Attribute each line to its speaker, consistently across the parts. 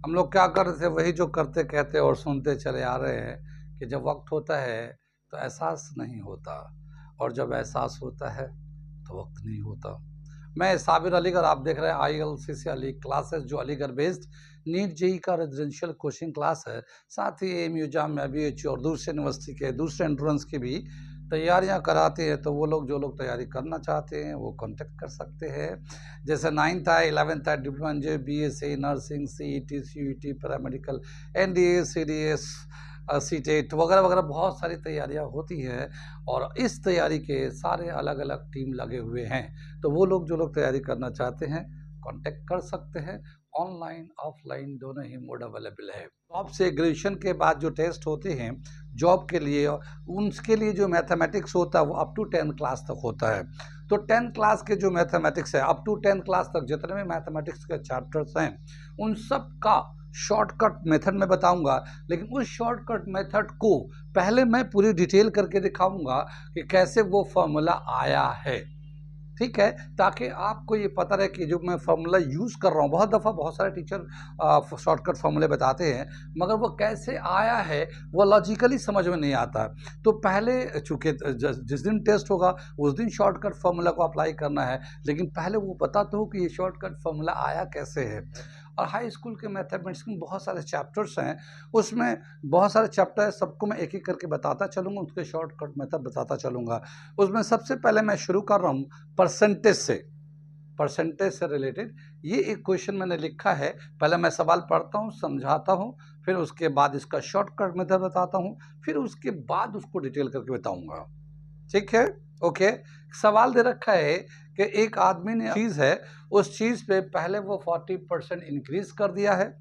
Speaker 1: हम लोग क्या कर रहे थे, वही जो करते कहते और सुनते चले आ रहे हैं कि जब वक्त होता है तो एहसास नहीं होता, और जब एहसास होता है तो वक्त नहीं होता। मैं साबिर अलीगढ़, आप देख रहे हैं ILCC अली क्लासेस, जो अलीगढ़ बेस्ड नीट जेई का रेजिडेंशियल कोचिंग क्लास है। साथ ही AMU जामिया BHU और दूसरे यूनिवर्सिटी के दूसरे एंट्रेंस की भी तैयारियां कराते हैं। तो वो लोग जो लोग तैयारी करना चाहते हैं वो कांटेक्ट कर सकते हैं। जैसे 9th है, 11th है, diploma engineer, BSc nursing, CET CUT paramedical, NDA CDS CTET वगैरह वगैरह बहुत सारी तैयारियां होती है, और इस तैयारी के सारे अलग अलग टीम लगे हुए हैं। तो वो लोग जो लोग तैयारी करना चाहते हैं कांटेक्ट कर सकते हैं। ऑनलाइन ऑफलाइन दोनों ही मोड अवेलेबल है। जॉब से ग्रेजुएशन के बाद जो टेस्ट होते हैं जॉब के लिए, उनके लिए जो मैथमेटिक्स होता है वो अप टू 10 क्लास तक होता है। तो 10 क्लास के जो मैथमेटिक्स है, अप टू 10 क्लास तक जितने भी मैथमेटिक्स के चैप्टर्स हैं उन सब का शॉर्टकट मेथड में बताऊंगा। लेकिन उस शॉर्टकट मेथड को पहले मैं पूरी डिटेल करके दिखाऊंगा कि कैसे वो फॉर्मूला आया है, ठीक है, ताकि आपको ये पता रहे कि जो मैं फार्मूला यूज़ कर रहा हूँ, बहुत दफ़ा बहुत सारे टीचर शॉर्टकट फार्मूले बताते हैं, मगर वो कैसे आया है वो लॉजिकली समझ में नहीं आता। तो पहले चूँकि जिस दिन टेस्ट होगा उस दिन शॉर्टकट फार्मूला को अप्लाई करना है, लेकिन पहले वो पता तो हो कि ये शॉर्टकट फार्मूला आया कैसे है। और हाई स्कूल के मैथमेटिक्स में बहुत सारे चैप्टर्स हैं, उसमें बहुत सारे चैप्टर है, सबको मैं एक एक करके बताता चलूँगा, उसके शॉर्टकट मेथड बताता चलूँगा। उसमें सबसे पहले मैं शुरू कर रहा हूँ परसेंटेज से रिलेटेड। ये एक क्वेश्चन मैंने लिखा है, पहले मैं सवाल पढ़ता हूँ, समझाता हूँ, फिर उसके बाद इसका शॉर्टकट मेथड बताता हूँ, फिर उसके बाद उसको डिटेल करके बताऊंगा, ठीक है। ओके, सवाल दे रखा है कि एक आदमी ने चीज़ है, उस चीज़ पे पहले वो 40% इंक्रीज कर दिया है,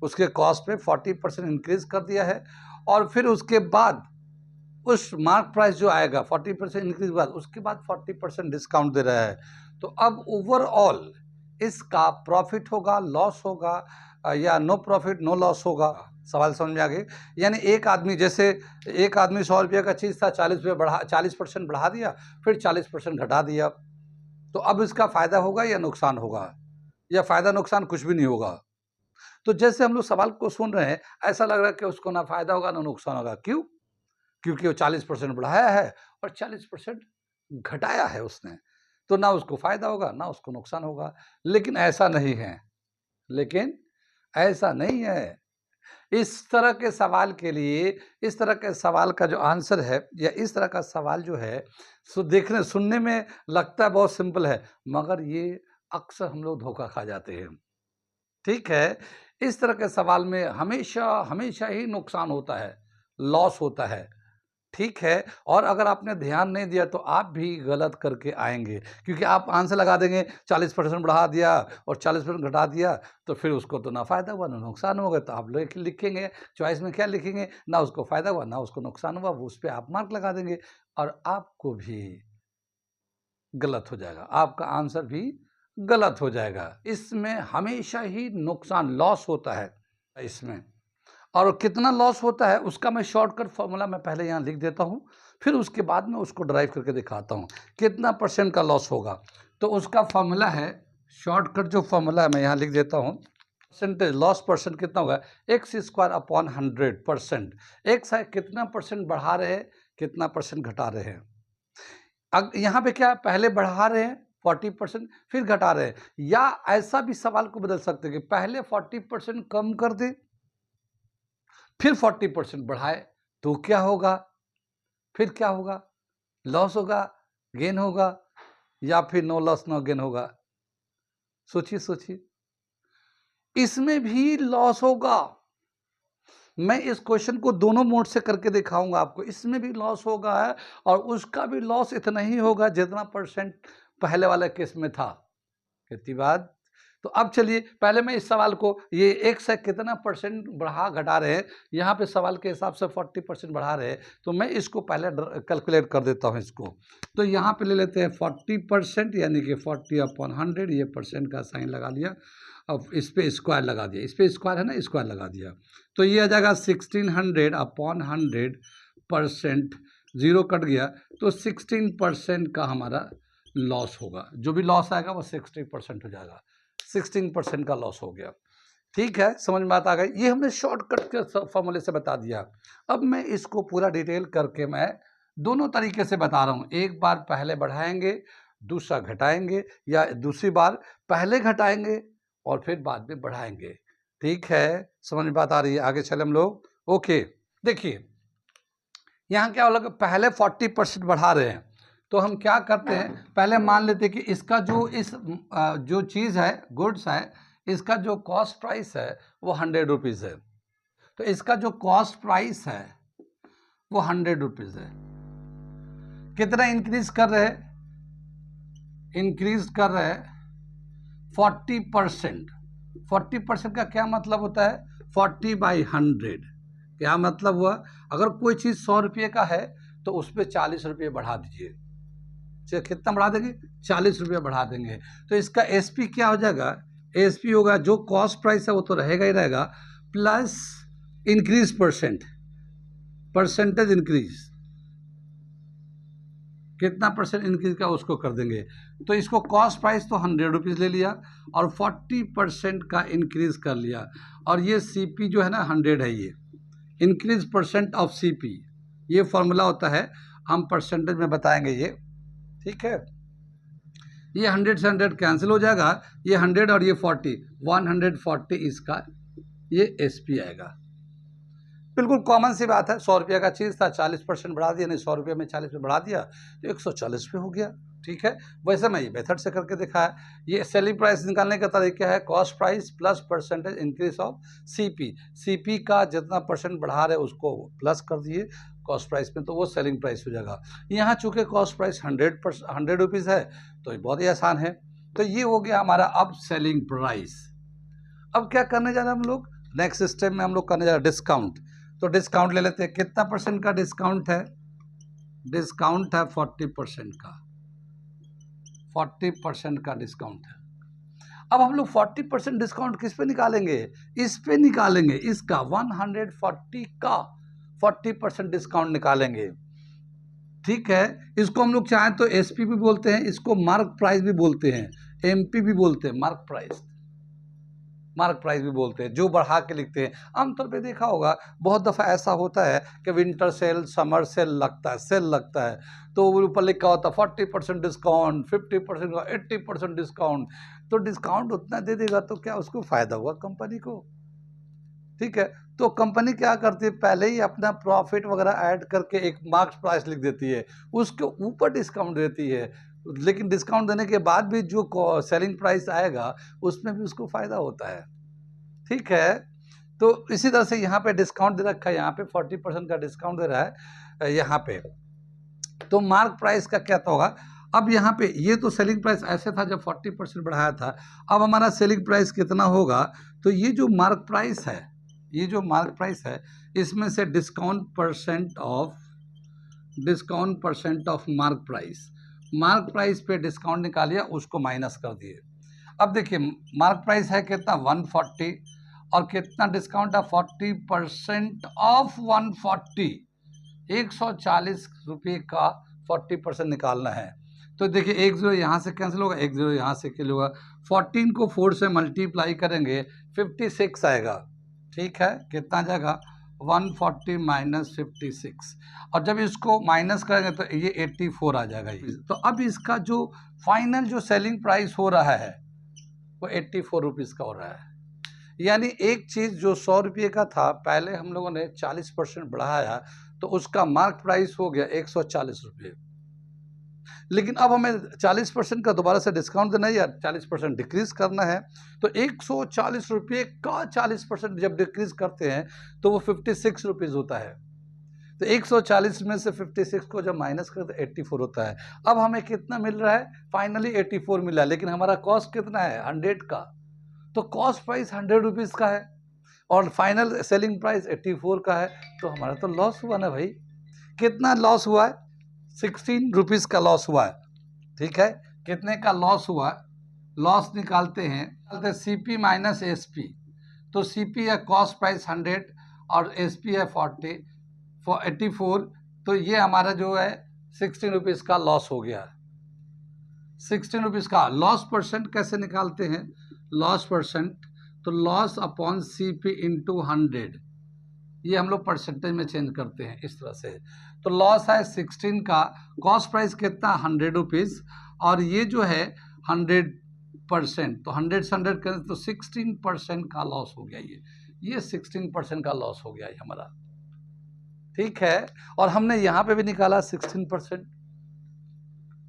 Speaker 1: उसके कॉस्ट पे 40% इंक्रीज कर दिया है, और फिर उसके बाद उस मार्क प्राइस जो आएगा 40% इंक्रीज के बाद, उसके बाद 40% डिस्काउंट दे रहा है। तो अब ओवरऑल इसका प्रॉफिट होगा, लॉस होगा, या नो प्रॉफिट नो लॉस होगा। सवाल समझ में आ गई? यानी एक आदमी, जैसे एक आदमी 100 रुपये का चीज़ था, 40% बढ़ा दिया, फिर 40% घटा दिया, तो अब इसका फायदा होगा या नुकसान होगा, या फायदा नुकसान कुछ भी नहीं होगा। तो जैसे हम लोग सवाल को सुन रहे हैं, ऐसा लग रहा है कि उसको ना फायदा होगा ना नुकसान होगा। क्यों? क्योंकि वो 40% बढ़ाया है और 40% घटाया है उसने, तो ना उसको फायदा होगा ना उसको नुकसान होगा। लेकिन ऐसा नहीं है, लेकिन ऐसा नहीं है। इस तरह के सवाल के लिए, इस तरह के सवाल का जो आंसर है, या इस तरह का सवाल जो है, देखने सुनने में लगता है बहुत सिंपल है, मगर ये अक्सर हम लोग धोखा खा जाते हैं, ठीक है। इस तरह के सवाल में हमेशा हमेशा ही नुकसान होता है, लॉस होता है, ठीक है। और अगर आपने ध्यान नहीं दिया तो आप भी गलत करके आएंगे, क्योंकि आप आंसर लगा देंगे 40% बढ़ा दिया और 40% घटा दिया, तो फिर उसको तो ना फायदा हुआ ना नुकसान होगा। तो आप लोग लिखेंगे चॉइस में क्या लिखेंगे, ना उसको फायदा हुआ ना उसको नुकसान हुआ, वो उस पर आप मार्क लगा देंगे, और आपको भी गलत हो जाएगा, आपका आंसर भी गलत हो जाएगा। इसमें हमेशा ही नुकसान, लॉस होता है इसमें। और कितना लॉस होता है उसका मैं शॉर्टकट फॉर्मूला मैं पहले यहाँ लिख देता हूँ, फिर उसके बाद में उसको ड्राइव करके दिखाता हूँ कितना परसेंट का लॉस होगा। तो उसका फॉर्मूला है, शॉर्टकट जो फॉर्मूला है मैं यहाँ लिख देता हूँ। परसेंटेज लॉस परसेंट कितना होगा, x² अपॉन 100%। एक्स है कितना परसेंट बढ़ा रहे हैं, कितना परसेंट घटा रहे हैं। अब यहाँ पे क्या पहले बढ़ा रहे हैं 40%, फिर घटा रहे हैं, या ऐसा भी सवाल को बदल सकते हैं कि पहले 40% कम कर दे, फिर 40% बढ़ाए, तो क्या होगा, फिर क्या होगा, लॉस होगा, गेन होगा, या फिर नो लॉस नो गेन होगा। सोचिए सोचिए, इसमें भी लॉस होगा। मैं इस क्वेश्चन को दोनों मोड से करके दिखाऊंगा आपको, इसमें भी लॉस होगा है, और उसका भी लॉस इतना ही होगा जितना परसेंट पहले वाला केस में था। कितनी बात। तो अब चलिए पहले मैं इस सवाल को, ये एक से कितना परसेंट बढ़ा घटा रहे हैं, यहाँ पे सवाल के हिसाब से 40% बढ़ा रहे हैं, तो मैं इसको पहले कैलकुलेट कर देता हूँ इसको। तो यहाँ पे ले लेते हैं 40%, यानी कि 40/100, ये परसेंट का साइन लगा लिया, अब इस पे स्क्वायर लगा दिया, इस पे स्क्वायर है ना, स्क्वायर लगा दिया, तो ये आ जाएगा 1600/100%। जीरो कट गया तो 16% का हमारा लॉस होगा। जो भी लॉस आएगा वो 60% हो जाएगा, 16% का लॉस हो गया, ठीक है, समझ में बात आ गई। ये हमने शॉर्टकट के फॉर्मूले से बता दिया। अब मैं इसको पूरा डिटेल करके मैं दोनों तरीके से बता रहा हूँ। एक बार पहले बढ़ाएंगे, दूसरा घटाएंगे, या दूसरी बार पहले घटाएंगे और फिर बाद में बढ़ाएंगे। ठीक है, समझ में बात आ रही है? आगे चले हम लोग। ओके, देखिए यहाँ क्या होगा, पहले 40% बढ़ा रहे हैं तो हम क्या करते हैं, पहले मान लेते हैं कि इसका जो जो चीज़ है, गुड्स है, इसका जो कॉस्ट प्राइस है वो 100 रुपीज़ है। तो इसका जो कॉस्ट प्राइस है वो 100 रुपीज़ है। कितना इंक्रीज कर रहे हैं? इंक्रीज कर रहे हैं 40%। 40% का क्या मतलब होता है? 40/100। क्या मतलब हुआ? अगर कोई चीज़ 100 रुपये का है तो उस पर 40 रुपये बढ़ा दीजिए। कितना बढ़ा देंगे? 40 रुपये बढ़ा देंगे। तो इसका एसपी क्या हो जाएगा? एसपी होगा, जो कॉस्ट प्राइस है वो तो रहेगा ही रहेगा, प्लस इंक्रीज परसेंटेज इंक्रीज। कितना परसेंट इंक्रीज का उसको कर देंगे। तो इसको कॉस्ट प्राइस तो 100 रुपीज़ ले लिया और 40% का इंक्रीज कर लिया, और ये सीपी जो है ना 100 है, ये इंक्रीज परसेंट ऑफ सीपी, ये फॉर्मूला होता है, हम परसेंटेज में बताएंगे ये। ठीक है, ये 100 से 100 कैंसिल हो जाएगा, ये 100 और ये 40, 140 इसका ये एसपी आएगा। बिल्कुल कॉमन सी बात है, 100 रुपये का चीज़ था, 40% बढ़ा दिया, नहीं 100 रुपये में 40 बढ़ा दिया तो 140 पे हो गया। ठीक है, वैसे मैं ये मेथड से करके दिखाया। ये सेलिंग प्राइस निकालने का तरीका है cost price plus percentage increase of CP. CP का जितना परसेंट बढ़ा रहे उसको प्लस कर दिए कॉस्ट प्राइस में, तो वो सेलिंग प्राइस हो जाएगा। यहाँ चूँकि कॉस्ट प्राइस 100 रुपीज़ है तो ये बहुत ही आसान है। तो ये हो गया हमारा अब सेलिंग प्राइस। अब क्या करने जा रहे हैं हम लोग? नेक्स्ट स्टेप में हम लोग करने जा रहे हैं डिस्काउंट। तो डिस्काउंट ले लेते हैं। कितना परसेंट का डिस्काउंट है? डिस्काउंट है 40% का। 40% का डिस्काउंट है। अब हम लोग 40% डिस्काउंट किस पे निकालेंगे? इस पे निकालेंगे, इसका 140 का 40% डिस्काउंट निकालेंगे। ठीक है, इसको हम लोग चाहें तो एसपी भी बोलते हैं, इसको मार्क प्राइस भी बोलते हैं, एमपी भी बोलते हैं, मार्क प्राइस भी बोलते हैं, जो बढ़ा के लिखते हैं। आमतौर पे देखा होगा बहुत दफ़ा ऐसा होता है कि विंटर सेल, समर सेल लगता है तो ऊपर लिखा होता है 40% डिस्काउंट, 50% का 80% डिस्काउंट। तो डिस्काउंट उतना दे देगा तो क्या उसको फ़ायदा हुआ कंपनी को? ठीक है, तो कंपनी क्या करती है, पहले ही अपना प्रॉफिट वगैरह ऐड करके एक मार्क्स प्राइस लिख देती है, उसके ऊपर डिस्काउंट देती है। लेकिन डिस्काउंट देने के बाद भी जो सेलिंग प्राइस आएगा उसमें भी उसको फ़ायदा होता है। ठीक है, तो इसी तरह से यहाँ पे डिस्काउंट दे रखा है, यहाँ पे 40% का डिस्काउंट दे रहा है यहाँ पे। तो मार्क प्राइस का क्या होगा? अब यहाँ पे ये तो सेलिंग प्राइस ऐसे था जब 40% बढ़ाया था। अब हमारा सेलिंग प्राइस कितना होगा? तो ये जो मार्क प्राइस है, ये जो मार्क प्राइस है, इसमें से discount percent of mark price पे डिस्काउंट निकालिए, उसको माइनस कर दिए। अब देखिए मार्क प्राइस है कितना? 140, और कितना डिस्काउंट है? 40% ऑफ 140, 140 रुपये का 40% निकालना है। तो देखिए एक जीरो यहाँ से कैंसिल होगा, एक जीरो यहाँ से कैंसिल होगा, 14 को 4 से मल्टीप्लाई करेंगे 56 आएगा। ठीक है, कितना जाएगा? 140 माइनस 56, और जब इसको माइनस करेंगे तो ये 84 आ जाएगा। तो अब इसका जो फाइनल जो सेलिंग प्राइस हो रहा है वो 84 रुपीज़ का हो रहा है। यानी एक चीज़ जो 100 रुपये का था, पहले हम लोगों ने 40% बढ़ाया तो उसका मार्क प्राइस हो गया 140 रुपये। लेकिन अब हमें 40% का दोबारा से डिस्काउंट देना है या 40% डिक्रीज करना है, तो 140 रुपये का 40% जब डिक्रीज करते हैं तो वो 56 रुपीज़ होता है। तो 140 में से 56 को जब माइनस करें तो 84 होता है। अब हमें कितना मिल रहा है? फाइनली 84 मिला, लेकिन हमारा कॉस्ट कितना है? 100 का। तो कॉस्ट प्राइस 100 रुपीज़ का है और फाइनल सेलिंग प्राइस 84 का है, तो हमारा तो लॉस हुआ ना भाई। कितना लॉस हुआ है? 16 रुपीज़ का लॉस हुआ है। ठीक है, कितने का लॉस हुआ? लॉस निकालते हैं सीपी माइनस एसपी। तो सीपी है कॉस्ट प्राइस 100 और एसपी है 84, तो ये हमारा जो है 16 रुपीज़ का लॉस हो गया। 16 रुपीज़ का लॉस परसेंट कैसे निकालते हैं? लॉस परसेंट, तो लॉस अपॉन CP इंटू 100, ये हम लोग परसेंटेज में चेंज करते हैं इस तरह से। तो लॉस है 16 का, कॉस्ट प्राइस कितना 100 रुपीज़, और ये जो है 100%, तो 100 से 100 करें तो 16% का लॉस हो गया। ये 16% का लॉस हो गया ये हमारा, ठीक है। और हमने यहाँ पे भी निकाला 16%,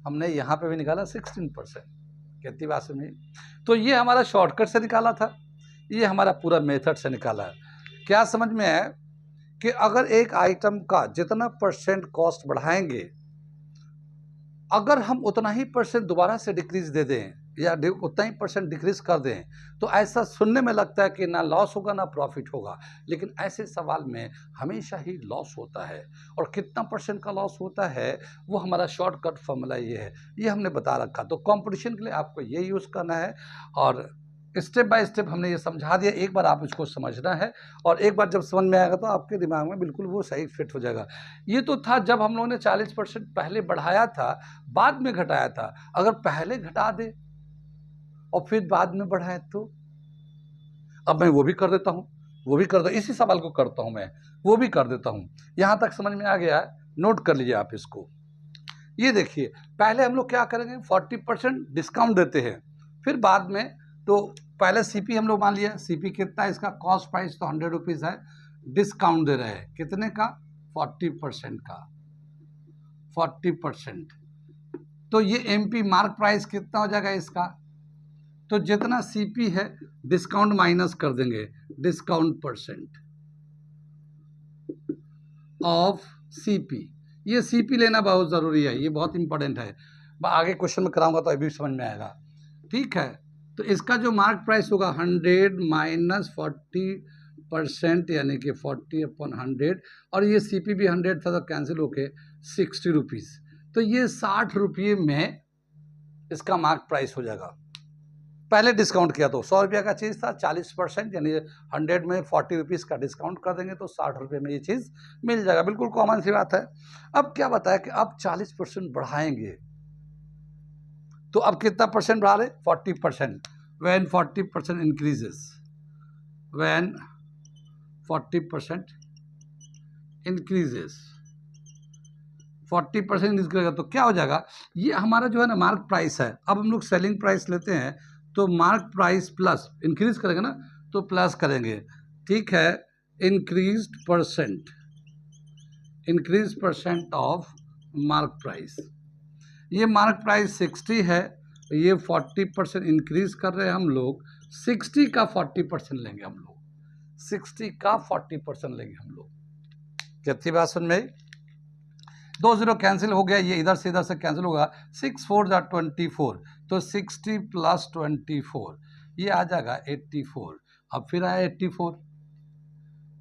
Speaker 1: हमने यहाँ पे भी निकाला 16%, कितनी बात समझी। तो ये हमारा शॉर्टकट से निकाला था, ये हमारा पूरा मेथड से निकाला है। क्या समझ में है कि अगर एक आइटम का जितना परसेंट कॉस्ट बढ़ाएंगे, अगर हम उतना ही परसेंट दोबारा से डिक्रीज दे दें या उतना ही परसेंट डिक्रीज कर दें, तो ऐसा सुनने में लगता है कि ना लॉस होगा ना प्रॉफिट होगा, लेकिन ऐसे सवाल में हमेशा ही लॉस होता है। और कितना परसेंट का लॉस होता है वो हमारा शॉर्टकट फॉर्मूला ये है, ये हमने बता रखा। तो कंपटीशन के लिए आपको ये यूज़ करना है, और स्टेप बाय स्टेप हमने ये समझा दिया। एक बार आप इसको समझना है, और एक बार जब समझ में आएगा तो आपके दिमाग में बिल्कुल वो सही फिट हो जाएगा। ये तो था जब हम लोगों ने 40% पहले बढ़ाया था, बाद में घटाया था। अगर पहले घटा दे और फिर बाद में बढ़ाए तो, अब मैं वो भी कर देता हूँ, वो भी कर दो, इसी सवाल को करता हूँ मैं, वो भी कर देता हूँ। यहाँ तक समझ में आ गया, नोट कर लीजिए आप इसको। ये देखिए, पहले हम लोग क्या करेंगे, 40% डिस्काउंट देते हैं, फिर बाद में तो पहले CP हम लोग मान लिया, CP कितना है इसका, कॉस्ट प्राइस तो 100 रुपीज़ है, डिस्काउंट दे रहे हैं कितने का, 40% का, 40%। तो ये MP मार्क प्राइस कितना हो जाएगा इसका, तो जितना CP है डिस्काउंट माइनस कर देंगे, डिस्काउंट परसेंट ऑफ CP। ये CP लेना बहुत ज़रूरी है, ये बहुत इंपॉर्टेंट है, आगे क्वेश्चन में कराऊंगा तो अभी समझ में आएगा, ठीक है। तो इसका जो मार्क प्राइस होगा 100 माइनस 40%, यानी कि 40/100, और ये CP भी 100 था तो कैंसिल होके 60 रुपीज़। तो ये 60 रुपये में इसका मार्क प्राइस हो जाएगा। पहले डिस्काउंट किया तो 100 रुपये का चीज़ था, 40% यानी 100 में 40 रुपीज़ का डिस्काउंट कर देंगे तो 60 रुपये में ये चीज़ मिल जाएगा, बिल्कुल कॉमन सी बात है। अब क्या बताया कि अब 40% बढ़ाएंगे, तो अब कितना परसेंट बढ़ा रहे, 40%। When 40% increases, when 40% increases, 40% increase करेगा तो क्या हो जाएगा, ये हमारा जो है ना मार्क प्राइस है। अब हम लोग सेलिंग प्राइस लेते हैं, तो मार्क प्राइस प्लस इंक्रीज करेंगे ना, तो प्लस करेंगे, ठीक है, increase percent of mark price. ये मार्क प्राइस 60 है, ये 40% इंक्रीज कर रहे हैं हम लोग, 60 का 40% लेंगे हम लोग, 60 का 40% लेंगे हम लोग। कितनी बात सुन में, 2 0 कैंसिल हो गया, ये इधर से कैंसिल होगा, 6 4 जा 24, तो 60 प्लस 24 ये आ जाएगा 84। अब फिर आया 84,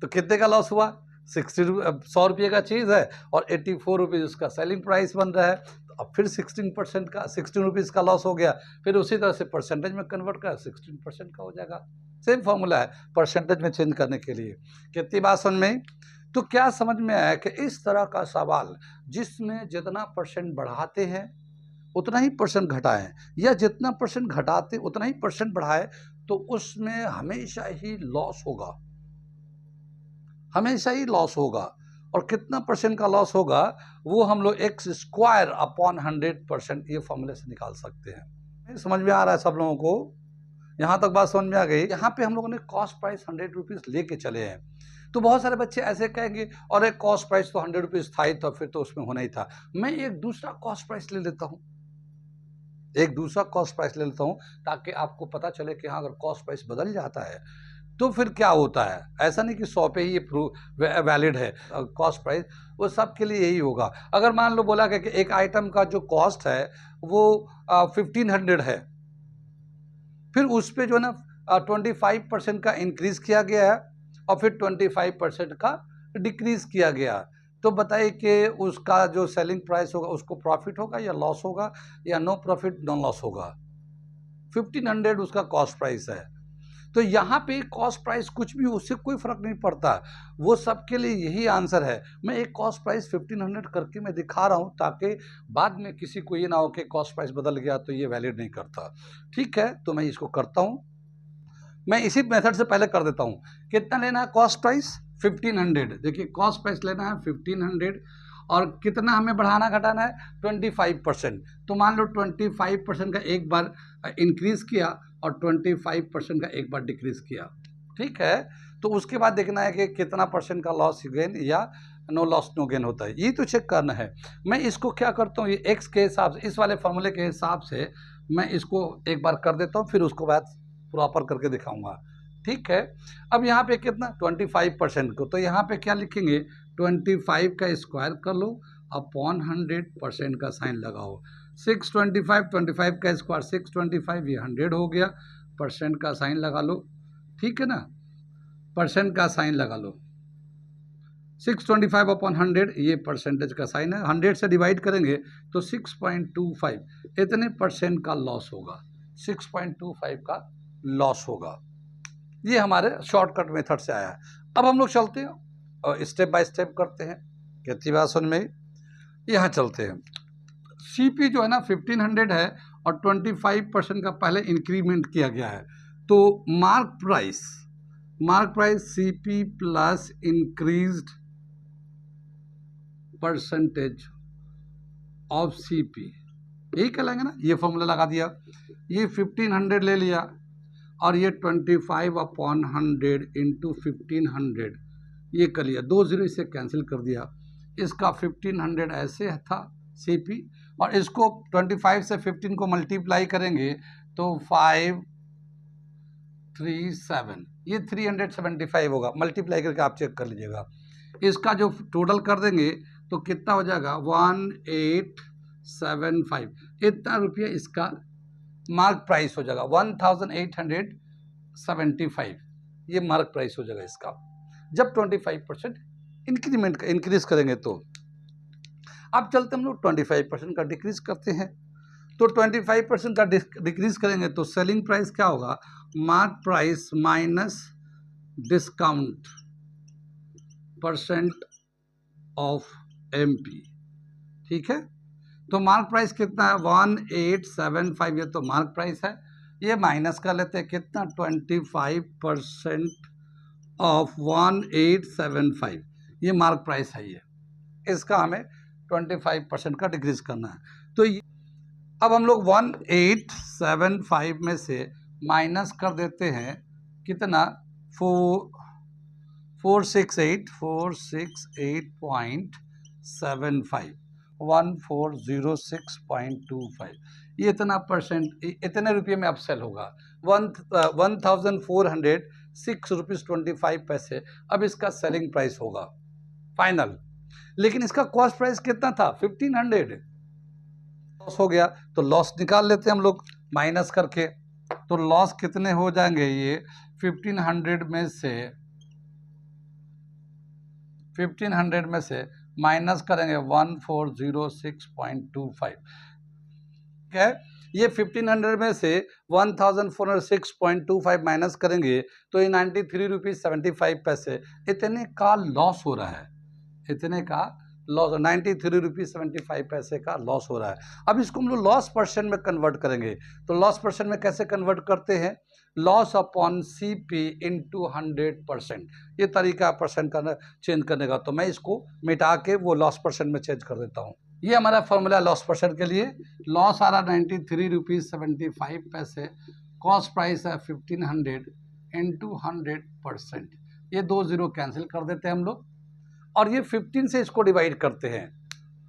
Speaker 1: तो कितने का लॉस हुआ, 100 रुपये का चीज़ है और 84 रुपीज़ उसका सेलिंग प्राइस बन रहा है, तो अब फिर 16% का 16 रुपीज़ का लॉस हो गया। फिर उसी तरह से परसेंटेज में कन्वर्ट कर 16% का हो जाएगा। सेम फॉर्मूला है परसेंटेज में चेंज करने के लिए। कितनी बात समझ में, तो क्या समझ में आया कि इस तरह का सवाल जिसमें जितना परसेंट बढ़ाते हैं उतना ही परसेंट घटाएं, या जितना परसेंट घटाते उतना ही परसेंट बढ़ाए, तो उसमें हमेशा ही लॉस होगा, हमेशा ही लॉस होगा। और कितना परसेंट का लॉस होगा वो हम लोग x² अपॉन 100% ये फॉर्मूले से निकाल सकते हैं। समझ में आ रहा है सब लोगों को, यहाँ तक बात समझ में आ गई। यहाँ पे हम लोगों ने कॉस्ट प्राइस 100 रुपीज़ लेके चले हैं, तो बहुत सारे बच्चे ऐसे कहेंगे और एक कॉस्ट प्राइस तो 100 रुपीज़ था ही, तो फिर तो उसमें होना ही था। मैं एक दूसरा कॉस्ट प्राइस ले लेता हूँ, एक दूसरा कॉस्ट प्राइस ले लेता हूँ, ताकि आपको पता चले कि हाँ अगर कॉस्ट प्राइस बदल जाता है तो फिर क्या होता है। ऐसा नहीं कि 100 पे ही ये वैलिड है कॉस्ट प्राइस, वो सब के लिए यही होगा। अगर मान लो बोला कि एक आइटम का जो कॉस्ट है वो 1500 है, फिर उस पर जो है ना 25% का इंक्रीज किया गया है और फिर 25% का डिक्रीज किया गया, तो बताइए कि उसका जो सेलिंग प्राइस होगा उसको प्रॉफिट होगा या लॉस होगा, या नो प्रॉफिट नो लॉस होगा। 1500 उसका कॉस्ट प्राइस है, तो यहाँ पे कॉस्ट प्राइस कुछ भी उससे कोई फर्क नहीं पड़ता, वो सबके लिए यही आंसर है। मैं एक कॉस्ट प्राइस 1500 करके मैं दिखा रहा हूँ, ताकि बाद में किसी को ये ना हो कि कॉस्ट प्राइस बदल गया तो ये वैलिड नहीं करता। ठीक है, तो मैं इसको करता हूँ। मैं इसी मेथड से पहले कर देता हूँ। कितना लेना है कॉस्ट प्राइस 1500, देखिए कॉस्ट प्राइस लेना है 1500 और कितना हमें बढ़ाना घटाना है 25%। तो मान लो 25% का एक बार इंक्रीज किया और 25% का एक बार डिक्रीज किया, ठीक है। तो उसके बाद देखना है कि कितना परसेंट का लॉस गेन या नो लॉस नो गेन होता है, ये तो चेक करना है। मैं इसको क्या करता हूँ, ये एक्स के हिसाब से, इस वाले फॉर्मूले के हिसाब से मैं इसको एक बार कर देता हूँ, फिर उसको बाद प्रॉपर करके दिखाऊंगा, ठीक है। अब यहाँ पे कितना 25% को, तो यहाँ पे क्या लिखेंगे 25 का स्क्वायर कर लो अपॉन 100% का साइन लगाओ। 625, 25 का स्क्वायर 625, ये 100 हो गया, परसेंट का साइन लगा लो, ठीक है ना, परसेंट का साइन लगा लो। 625 अपॉन 100 ये परसेंटेज का साइन है, 100 से डिवाइड करेंगे तो 6.25 इतने परसेंट का लॉस होगा, 6.25 का लॉस होगा। ये हमारे शॉर्टकट मेथड से आया है। अब हम लोग चलते हैं और स्टेप बाय स्टेप करते हैं, कितनी बात समझ में। यहाँ चलते हैं, सीपी जो है ना 1500 है और 25% का पहले इंक्रीमेंट किया गया है, तो mark price CP plus increased percentage of CP, यही कहलाएंगे ना। ये फॉर्मूला लगा दिया, ये 1500 ले लिया और ये 25 अपॉन 100 इंटू 1500 ये कर लिया, 2 जीरो इसे कैंसिल कर दिया। इसका 1500 ऐसे था सीपी और इसको 25 से 15 को मल्टीप्लाई करेंगे तो 537, ये 375 होगा। मल्टीप्लाई करके आप चेक कर लीजिएगा। इसका जो टोटल कर देंगे तो कितना हो जाएगा 1875, इतना रुपया इसका मार्क प्राइस हो जाएगा 1875, ये मार्क प्राइस हो जाएगा इसका, जब 25% इंक्रीमेंट इंक्रीज करेंगे। तो अब चलते हम लोग 25% का डिक्रीज करते हैं, तो 25% का डिक्रीज करेंगे तो सेलिंग प्राइस क्या होगा, mark price minus discount percent of MP, ठीक है। तो मार्क प्राइस कितना है 1875, ये तो मार्क प्राइस है, ये माइनस कर लेते हैं कितना 25% ऑफ 1875, ये मार्क प्राइस है, ये इसका हमें 25% का डिक्रीज करना है। तो अब हम लोग 1875 में से माइनस कर देते हैं कितना 468.75, 1406.25, ये इतना परसेंट, इतने रुपये में अपसेल होगा 1406 रुपीज़ 25 पैसे। अब इसका सेलिंग प्राइस होगा फाइनल, लेकिन इसका कॉस्ट प्राइस कितना था 1500, लॉस हो गया तो लॉस निकाल लेते हैं हम लोग माइनस करके। तो लॉस कितने हो जाएंगे, ये 1500 में से माइनस करेंगे 1406.25, ठीक है। ये 1500 में से 1406.25 माइनस करेंगे तो ये 93 रुपीज़ 75 पैसे, इतने का लॉस हो रहा है, इतने का लॉस 93 रुपीज़ 75 पैसे का लॉस हो रहा है। अब इसको हम लोग लॉस परसेंट में कन्वर्ट करेंगे, तो लॉस परसेंट में कैसे कन्वर्ट करते हैं, लॉस अपॉन सीपी इंटू 100%, ये तरीका परसेंट करना चेंज करने का। तो मैं इसको मिटा के वो लॉस परसेंट में चेंज कर देता हूँ। ये हमारा फॉर्मूला लॉस परसेंट के लिए, लॉस आ रहा 93 रुपीज़ 75 पैसे, कॉस्ट प्राइस है 1500 इंटू 100%, ये 2 जीरो कैंसिल कर देते हैं हम लोग और ये 15 से इसको डिवाइड करते हैं,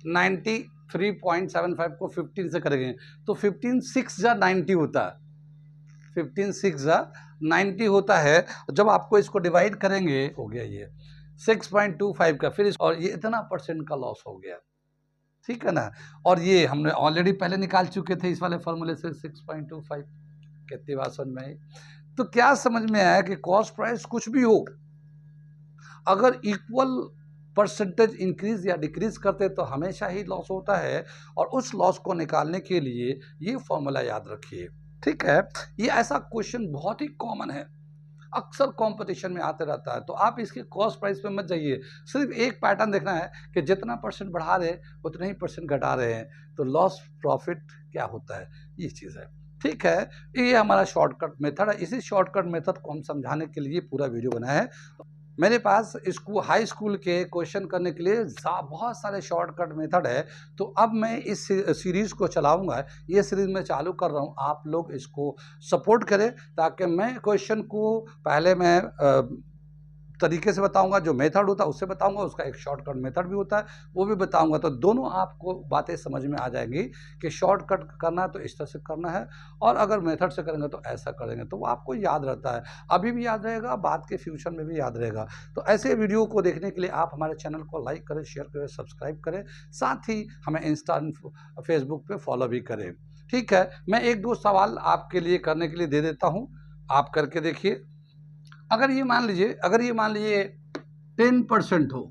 Speaker 1: 93.75 को 15 से करेंगे तो 15 6 जा 90 होता है, 15 6 जा 90 होता है। जब आपको इसको डिवाइड करेंगे हो गया ये 6.25 का, फिर और ये इतना परसेंट का लॉस हो गया, ठीक है ना। और ये हमने ऑलरेडी पहले निकाल चुके थे इस वाले फॉर्मूले से 6.25, कितनी बात समझ में आई। तो क्या समझ में आया कि कॉस्ट प्राइस कुछ भी हो, अगर इक्वल परसेंटेज इंक्रीज या डिक्रीज करते तो हमेशा ही लॉस होता है, और उस लॉस को निकालने के लिए ये फॉर्मूला याद रखिए, ठीक है। ये ऐसा क्वेश्चन बहुत ही कॉमन है, अक्सर कंपटीशन में आते रहता है। तो आप इसके कॉस्ट प्राइस पे मत जाइए, सिर्फ एक पैटर्न देखना है कि जितना परसेंट बढ़ा रहे हैं उतना ही परसेंट घटा रहे हैं, तो लॉस प्रॉफिट क्या होता है, ये चीज़ है। ठीक है, ये हमारा शॉर्टकट मेथड है। इसी शॉर्टकट मेथड को हम समझाने के लिए पूरा वीडियो बनाया है। मेरे पास हाई स्कूल के क्वेश्चन करने के लिए बहुत सारे शॉर्टकट मेथड है। तो अब मैं इस सीरीज़ को चलाऊंगा। ये सीरीज़ मैं चालू कर रहा हूँ, आप लोग इसको सपोर्ट करें ताकि मैं क्वेश्चन को पहले मैं तरीके से बताऊंगा, जो मेथड होता है उससे बताऊंगा, उसका एक शॉर्टकट मेथड भी होता है वो भी बताऊंगा। तो दोनों आपको बातें समझ में आ जाएंगी कि शॉर्टकट करना है तो इस तरह से करना है, और अगर मेथड से करेंगे तो ऐसा करेंगे, तो वो आपको याद रहता है, अभी भी याद रहेगा, बाद के फ्यूचर में भी याद रहेगा। तो ऐसे वीडियो को देखने के लिए आप हमारे चैनल को लाइक करें, शेयर करें, सब्सक्राइब करें, साथ ही हमें इंस्टा फेसबुक पे फॉलो भी करें। ठीक है, मैं एक दो सवाल आपके लिए करने के लिए दे देता हूँ, आप करके देखिए। अगर ये मान लीजिए 10% हो,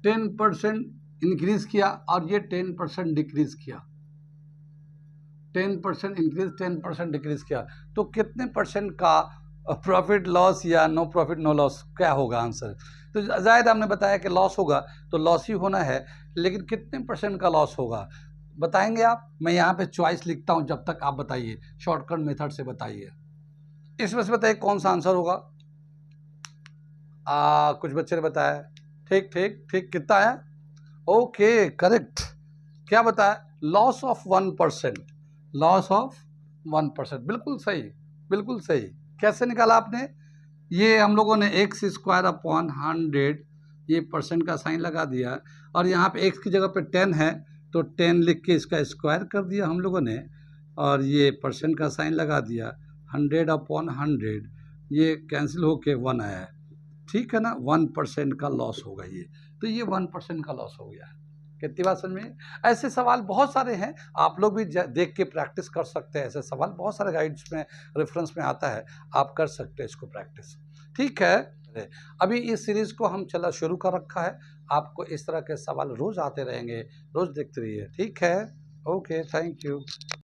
Speaker 1: 10% इंक्रीज किया और ये 10% डिक्रीज किया, 10% इंक्रीज 10% डिक्रीज किया, तो कितने परसेंट का प्रॉफिट लॉस या नो प्रॉफिट नो लॉस क्या होगा आंसर? तो जायद हमने बताया कि लॉस होगा, तो लॉस ही होना है, लेकिन कितने परसेंट का लॉस होगा बताएंगे आप? मैं यहाँ पे चॉइस लिखता हूँ, जब तक आप बताइए, शॉर्टकट मेथड से बताइए। इसमें से बताइए कौन सा आंसर होगा। कुछ बच्चे ने बताया, ठीक ठीक ठीक, कितना है? Okay, correct. क्या बताया? लॉस ऑफ 1%, लॉस ऑफ 1%, बिल्कुल सही, बिल्कुल सही। कैसे निकाला आपने? ये हम लोगों ने एक्स स्क्वायर अपॉन 100, ये परसेंट का साइन लगा दिया, और यहाँ पे एक्स की जगह पे 10 है तो 10 लिख के इसका स्क्वायर कर दिया हम लोगों ने, और ये परसेंट का साइन लगा दिया, 100 अपॉन 100, ये कैंसिल होके 1 आया है। ठीक है ना, 1% का लॉस होगा ये, तो ये 1% का लॉस हो गया। कितनी बात समझ में? ऐसे सवाल बहुत सारे हैं, आप लोग भी देख के प्रैक्टिस कर सकते हैं। ऐसे सवाल बहुत सारे गाइड्स में, रेफरेंस में आता है, आप कर सकते हैं इसको प्रैक्टिस। ठीक है, अभी इस सीरीज को हम शुरू कर रखा है, आपको इस तरह के सवाल रोज आते रहेंगे, रोज देखते रहिए। ठीक है, ओके, थैंक यू।